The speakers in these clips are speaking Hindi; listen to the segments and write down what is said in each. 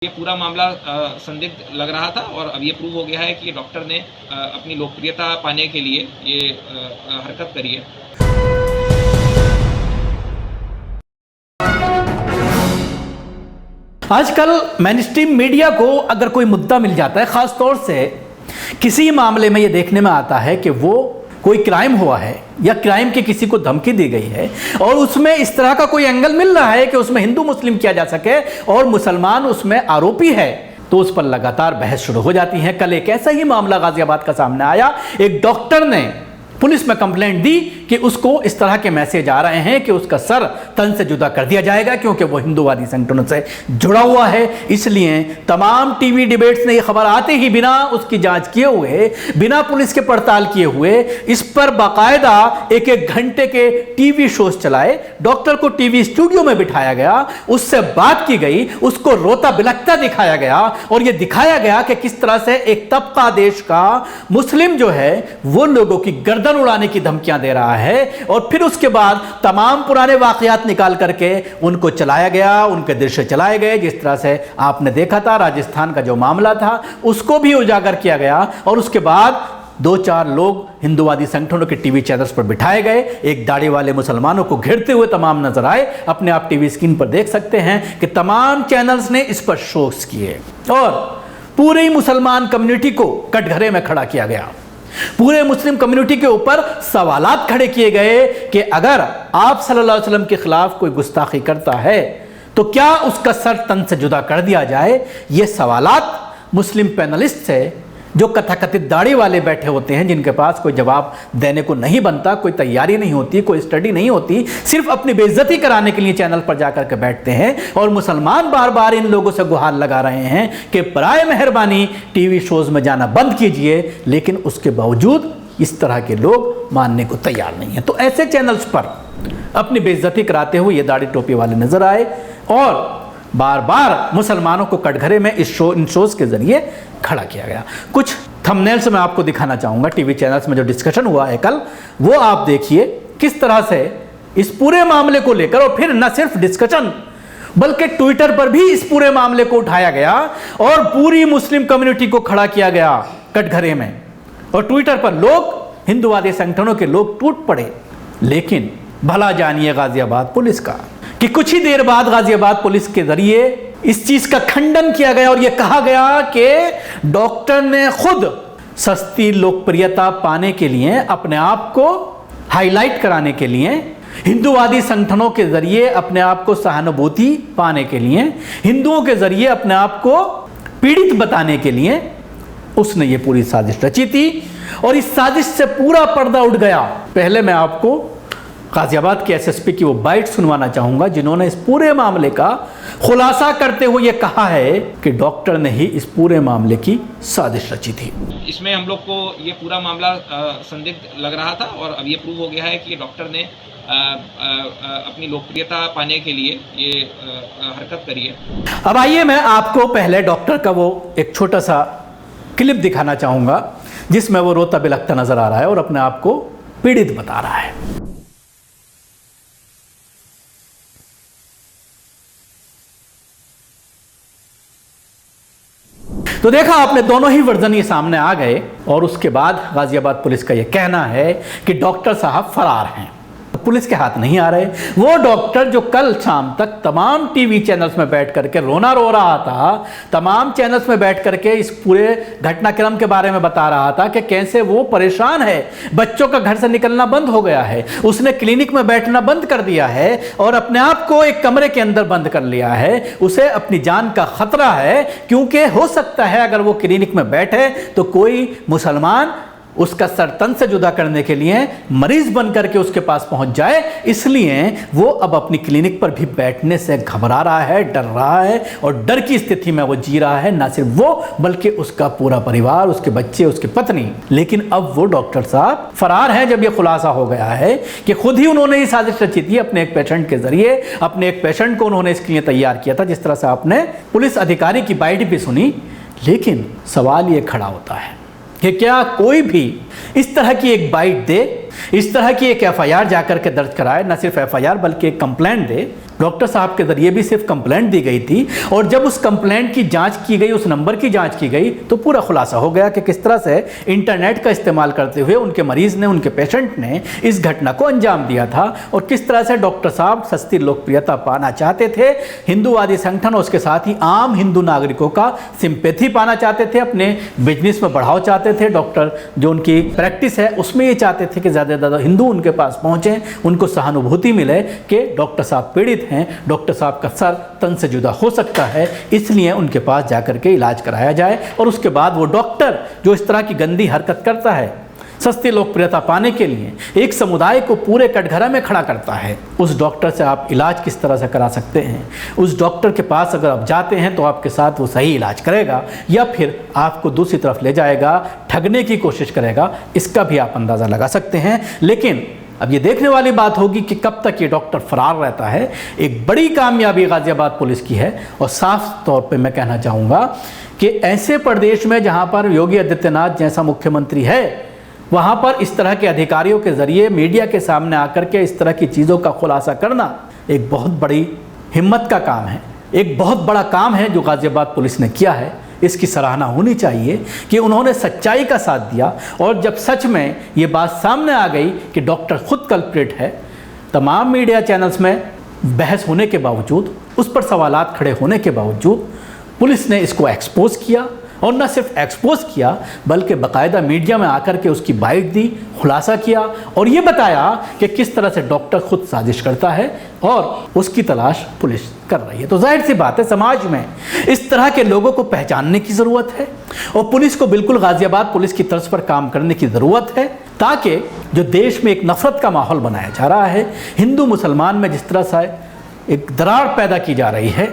ये पूरा मामला संदिग्ध लग रहा था और अब ये प्रूव हो गया है कि डॉक्टर ने अपनी लोकप्रियता पाने के लिए ये हरकत करी है। आजकल मेनस्ट्रीम मीडिया को अगर कोई मुद्दा मिल जाता है, खास तौर से किसी मामले में ये देखने में आता है कि वो कोई क्राइम हुआ है या क्राइम की किसी को धमकी दी गई है और उसमें इस तरह का कोई एंगल मिल रहा है कि उसमें हिंदू मुस्लिम किया जा सके और मुसलमान उसमें आरोपी है, तो उस पर लगातार बहस शुरू हो जाती है। कल एक ऐसा ही मामला गाजियाबाद का सामने आया। एक डॉक्टर ने पुलिस में कंप्लेंट दी कि उसको इस तरह के मैसेज आ रहे हैं कि उसका सर तन से जुदा कर दिया जाएगा क्योंकि वो हिंदूवादी संगठनों से जुड़ा हुआ है। इसलिए तमाम टीवी डिबेट्स ने ये खबर आते ही बिना उसकी जांच किए हुए, बिना पुलिस के पड़ताल किए हुए इस पर बाकायदा एक एक घंटे के टीवी शोज चलाए। डॉक्टर को टीवी स्टूडियो में बिठाया गया, उससे बात की गई, उसको रोता बिलखता दिखाया गया और यह दिखाया गया कि किस तरह से एक तबका देश का मुस्लिम जो है वो लोगों की गर्दन उड़ाने की धमकियां दे रहा है। और फिर उसके बाद तमाम पुराने वाकयात निकाल करके उनको चलाया गया, उनके दृश्य चलाए गए। जिस तरह से आपने देखा था राजस्थान का जो मामला था उसको भी उजागर किया गया और उसके बाद 2-4 लोग हिंदूवादी संगठनों के टीवी चैनल्स पर बिठाए गए, एक दाढ़ी वाले मुसलमानों को घेरते हुए तमाम नजर आए। अपने आप टीवी स्क्रीन पर देख सकते हैं कि तमाम चैनल्स ने इस पर शोज किए और पूरी मुसलमान कम्युनिटी को कटघरे में खड़ा किया गया। पूरे मुस्लिम कम्युनिटी के ऊपर सवालात खड़े किए गए कि अगर आप सल्लल्लाहु अलैहि वसल्लम के खिलाफ कोई गुस्ताखी करता है तो क्या उसका सर तन से जुदा कर दिया जाए। ये सवालात मुस्लिम पैनलिस्ट से जो कथाकथित दाढ़ी वाले बैठे होते हैं, जिनके पास कोई जवाब देने को नहीं बनता, कोई तैयारी नहीं होती, कोई स्टडी नहीं होती, सिर्फ अपनी बेइज्जती कराने के लिए चैनल पर जाकर के बैठते हैं। और मुसलमान बार बार इन लोगों से गुहार लगा रहे हैं कि बराए मेहरबानी टीवी शोज में जाना बंद कीजिए, लेकिन उसके बावजूद इस तरह के लोग मानने को तैयार नहीं है। तो ऐसे चैनल्स पर अपनी बेइज्जती कराते हुए ये दाढ़ी टोपी वाले नजर आए और बार बार मुसलमानों को कटघरे में इन शोज के जरिए खड़ा किया गया। कुछ थंबनेल्स मैं आपको दिखाना चाहूंगा। टीवी चैनल्स में जो डिस्कशन हुआ है कल, वो आप देखिए किस तरह से इस पूरे मामले को लेकर, और फिर न सिर्फ डिस्कशन बल्कि ट्विटर पर भी इस पूरे मामले को उठाया गया और पूरी मुस्लिम कम्युनिटी को खड़ा किया गया कटघरे में। और ट्विटर पर लोग, हिंदूवादी संगठनों के लोग टूट पड़े। लेकिन भला जानिए गाजियाबाद पुलिस का कि कुछ ही देर बाद गाजियाबाद पुलिस के जरिए इस चीज का खंडन किया गया और यह कहा गया कि डॉक्टर ने खुद सस्ती लोकप्रियता पाने के लिए, अपने आप को हाईलाइट कराने के लिए, हिंदूवादी संगठनों के जरिए अपने आप को सहानुभूति पाने के लिए, हिंदुओं के जरिए अपने आप को पीड़ित बताने के लिए उसने ये पूरी साजिश रची थी। और इस साजिश से पूरा पर्दा उठ गया। पहले मैं आपको गाजियाबाद के एसएसपी की वो बाइट सुनवाना चाहूंगा जिन्होंने इस पूरे मामले का खुलासा करते हुए ये कहा है कि डॉक्टर ने ही इस पूरे मामले की साजिश रची थी। इसमें हम लोग को ये पूरा मामला संदिग्ध लग रहा था और अब ये प्रूव हो गया है कि डॉक्टर ने अपनी लोकप्रियता पाने के लिए ये हरकत करी है। अब आइए मैं आपको पहले डॉक्टर का वो एक छोटा सा क्लिप दिखाना चाहूंगा जिसमें वो रोता बिलखता नजर आ रहा है और अपने आप को पीड़ित बता रहा है। तो देखा आपने, दोनों ही वर्जन ये सामने आ गए और उसके बाद गाजियाबाद पुलिस का ये कहना है कि डॉक्टर साहब फरार हैं, पुलिस के हाथ नहीं आ रहे। वो डॉक्टर जो कल शाम तक तमाम टीवी चैनल्स में बैठ करके रोना रो रहा था, तमाम चैनल्स में बैठ करके इस पूरे घटनाक्रम के बारे में बता रहा था कि कैसे वो परेशान है, बच्चों का घर से निकलना बंद हो गया है, उसने क्लिनिक में बैठना बंद कर दिया है और अपने आप को एक कमरे के अंदर बंद कर लिया है। उसे अपनी जान का खतरा है क्योंकि हो सकता है अगर वो क्लिनिक में बैठे तो कोई मुसलमान उसका सर तन से जुदा करने के लिए मरीज बन करके उसके पास पहुंच जाए। इसलिए वो अब अपनी क्लिनिक पर भी बैठने से घबरा रहा है, डर रहा है और डर की स्थिति में वो जी रहा है, ना सिर्फ वो बल्कि उसका पूरा परिवार, उसके बच्चे, उसकी पत्नी। लेकिन अब वो डॉक्टर साहब फरार हैं जब ये खुलासा हो गया है कि खुद ही उन्होंने ये साजिश रची थी अपने एक पेशेंट के जरिए। अपने एक पेशेंट को उन्होंने इसके लिए तैयार किया था, जिस तरह से आपने पुलिस अधिकारी की बाइट भी सुनी। लेकिन सवाल ये खड़ा होता है कि क्या कोई भी इस तरह की एक बाइट दे, इस तरह की एक एफआईआर जाकर के दर्ज कराए, न सिर्फ एफआईआर बल्कि एक कंप्लेंट दे, डॉक्टर साहब के जरिए भी सिर्फ कंप्लेंट दी गई थी, और जब उस कंप्लेंट की जांच की गई, उस नंबर की जांच की गई, तो पूरा खुलासा हो गया कि किस तरह से इंटरनेट का इस्तेमाल करते हुए उनके मरीज ने, उनके पेशेंट ने इस घटना को अंजाम दिया था, और किस तरह से डॉक्टर साहब सस्ती लोकप्रियता पाना चाहते थे, हिंदूवादी संगठन और उसके साथ ही आम हिंदू नागरिकों का सिंपैथी पाना चाहते थे, अपने बिजनेस में बढ़ावा चाहते थे, डॉक्टर जो उनकी प्रैक्टिस है उसमें ये चाहते थे कि ज़्यादा से ज़्यादा हिंदू उनके पास पहुँचें, उनको सहानुभूति मिले कि डॉक्टर साहब पीड़ित हैं, डॉक्टर साहब का सर तन से जुदा हो सकता है, इसलिए उनके पास जाकर के इलाज कराया जाए। और उसके बाद वो डॉक्टर जो इस तरह की गंदी हरकत करता है सस्ती लोकप्रियता पाने के लिए, एक समुदाय को पूरे कटघरा में खड़ा करता है, उस डॉक्टर से आप इलाज किस तरह से करा सकते हैं? उस डॉक्टर के पास अगर आप जाते हैं तो आपके साथ वो सही इलाज करेगा या फिर आपको दूसरी तरफ ले जाएगा, ठगने की कोशिश करेगा, इसका भी आप अंदाज़ा लगा सकते हैं। लेकिन अब ये देखने वाली बात होगी कि कब तक ये डॉक्टर फरार रहता है। एक बड़ी कामयाबी गाज़ियाबाद पुलिस की है, और साफ तौर पे मैं कहना चाहूँगा कि ऐसे प्रदेश में जहाँ पर योगी आदित्यनाथ जैसा मुख्यमंत्री है, वहाँ पर इस तरह के अधिकारियों के ज़रिए मीडिया के सामने आकर के इस तरह की चीज़ों का खुलासा करना एक बहुत बड़ी हिम्मत का काम है, एक बहुत बड़ा काम है जो गाज़ियाबाद पुलिस ने किया है। इसकी सराहना होनी चाहिए कि उन्होंने सच्चाई का साथ दिया, और जब सच में ये बात सामने आ गई कि डॉक्टर खुद कल्प्रिट है, तमाम मीडिया चैनल्स में बहस होने के बावजूद, उस पर सवालात खड़े होने के बावजूद पुलिस ने इसको एक्सपोज किया, और न सिर्फ एक्सपोज किया बल्कि बाकायदा मीडिया में आकर के उसकी बाइट दी, खुलासा किया, और ये बताया कि किस तरह से डॉक्टर खुद साजिश करता है और उसकी तलाश पुलिस कर रही है। तो जाहिर सी बात है समाज में इस तरह के लोगों को पहचानने की ज़रूरत है, और पुलिस को बिल्कुल गाज़ियाबाद पुलिस की तर्ज पर काम करने की ज़रूरत है, ताकि जो देश में एक नफ़रत का माहौल बनाया जा रहा है, हिंदू मुसलमान में जिस तरह से एक दरार पैदा की जा रही है,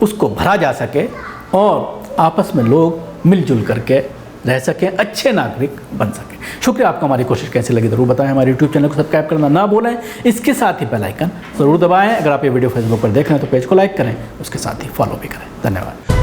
उसको भरा जा सके और आपस में लोग मिलजुल करके रह सकें, अच्छे नागरिक बन सकें। शुक्रिया आपका। हमारी कोशिश कैसी लगी ज़रूर बताएं। हमारे यूट्यूब चैनल को सब्सक्राइब करना ना भूलें, इसके साथ ही बेल आइकन ज़रूर दबाएं। अगर आप ये वीडियो फेसबुक पर देख रहे हैं तो पेज को लाइक करें, उसके साथ ही फॉलो भी करें। धन्यवाद।